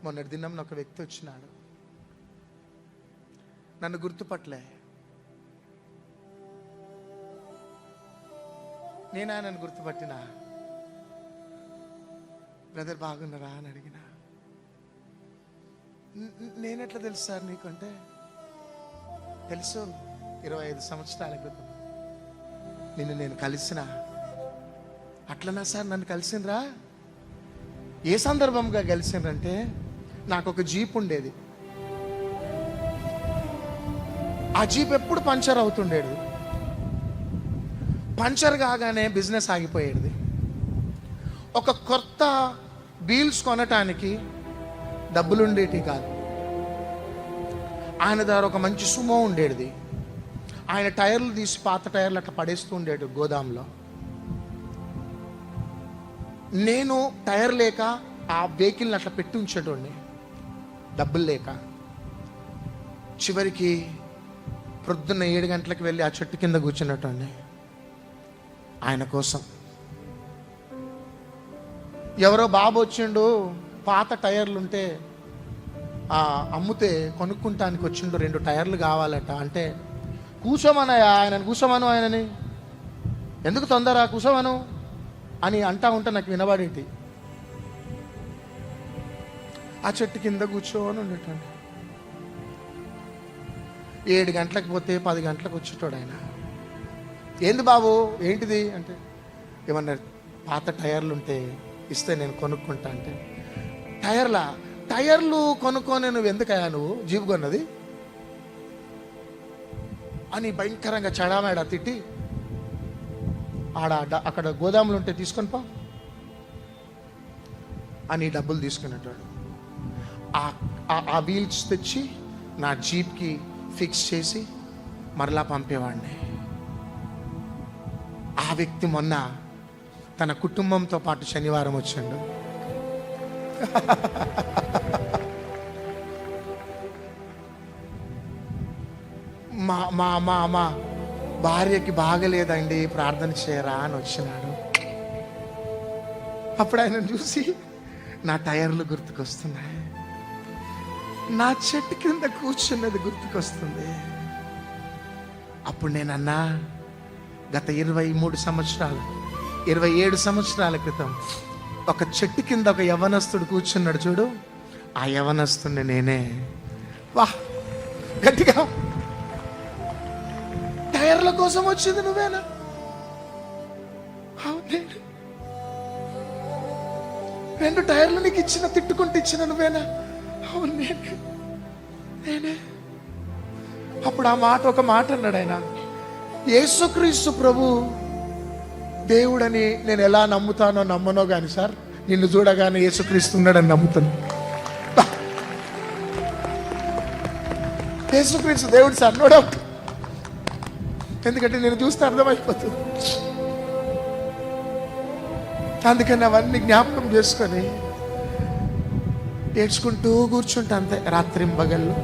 మొన్నటి దినం ఒక వ్యక్తి వచ్చినాడు, నన్ను గుర్తుపట్టలే. నేను ఆయనను గుర్తుపట్టినా. బ్రదర్ బాగున్నారా అని అడిగిన. నేనెట్లా తెలుసు సార్ నీకు అంటే, తెలుసు 25 సంవత్సరాల క్రితం నిన్ను నేను కలిసిన. అట్లనా సార్ నన్ను కలిసినరా? ఏ సందర్భంగా కలిసినంటే, నాకు ఒక జీప్ ఉండేది. ఆ జీప్ ఎప్పుడు పంచర్ అవుతుండేది. పంచర్ కాగానే బిజినెస్ ఆగిపోయేది. ఒక కొత్త వీల్స్ కొనటానికి డబ్బులు ఉండేటి కాదు. ఆయన దగ్గర ఒక మంచి సుమో ఉండేది. ఆయన టైర్లు తీసి పాత టైర్లు అట్లా పడేస్తూ ఉండేడు గోదాంలో. నేను టైర్ లేక ఆ వెహికల్ని అట్లా పెట్టి ఉంచేటోడిని, డబ్బులు లేక. చివరికి ప్రొద్దున్న 7 గంటలకు వెళ్ళి ఆ చెట్టు కింద కూర్చున్నటోడిని ఆయన కోసం. ఎవరో బాబు వచ్చిండు, పాత టైర్లు ఉంటే అమ్ముతే కొనుక్కుంటానికి వచ్చిండు. 2 టైర్లు కావాలట. అంటే కూర్చోమనయా ఆయనని, కూర్చోమను ఆయనని, ఎందుకు తొందర, కూర్చోమను అని అంటా ఉంటే నాకు వినబడేటి. ఆ చెట్టు కింద కూర్చోని ఉండేటండి. 7 గంటలకు పోతే 10 గంటలకు వచ్చేటోడు ఆయన. ఏంది బాబు, ఏంటిది అంటే, ఏమన్నా పాత టైర్లు ఉంటే ఇస్తే నేను కొనుక్కుంటా అంటే, టైర్లు కొనుక్కొని నువ్వు ఎందుకయ్యా నువ్వు జీప్ కొన్నది అని భయంకరంగా చడామేడా తిట్టి, అక్కడ గోదాములు ఉంటే తీసుకొని పో అని డబ్బులు తీసుకునేటాడు. ఆ వీల్స్ తెచ్చి నా జీప్కి ఫిక్స్ చేసి మరలా పంపేవాడిని. ఆ వ్యక్తి మొన్న తన కుటుంబంతో పాటు శనివారం వచ్చిండు. మా భార్యకి బాగలేదండి, ప్రార్థన చేయరా అని వచ్చినాడు. అప్పుడు ఆయన చూసి నా టైర్లు గుర్తుకొస్తున్నాయి, నా చెట్టు కింద కూర్చున్నది గుర్తుకొస్తుంది. అప్పుడు నేనన్నా, గత 27 సంవత్సరాల క్రితం ఒక చెట్టు కింద ఒక యవనస్తుడు కూర్చున్నాడు చూడు, ఆ యవనస్తుడిని నేనే. వా గట్టిగా, టైర్ల కోసం వచ్చింది నువ్వేనా? అవును, 2 టైర్లు నీకు ఇచ్చిన, తిట్టుకుంటూ ఇచ్చిన నువ్వేనా? అవును, నేనే. అప్పుడు ఒక మాట అన్నాడు ఆయన, యేసుక్రీస్తు ప్రభు దేవుడని నేను ఎలా నమ్ముతానో నమ్మనో కానీ సార్, నిన్ను చూడగానే యేసుక్రీస్తు ఉన్నాడని నమ్ముతాను. యేసుక్రీస్తు దేవుడు సార్, నో డౌట్. ఎందుకంటే నేను చూస్తే అర్థమైపోతుంది. అందుకని అవన్నీ జ్ఞాపకం చేసుకొని ఏడ్చుకుంటూ కూర్చుంటా అంతే రాత్రింబగళ్ళు.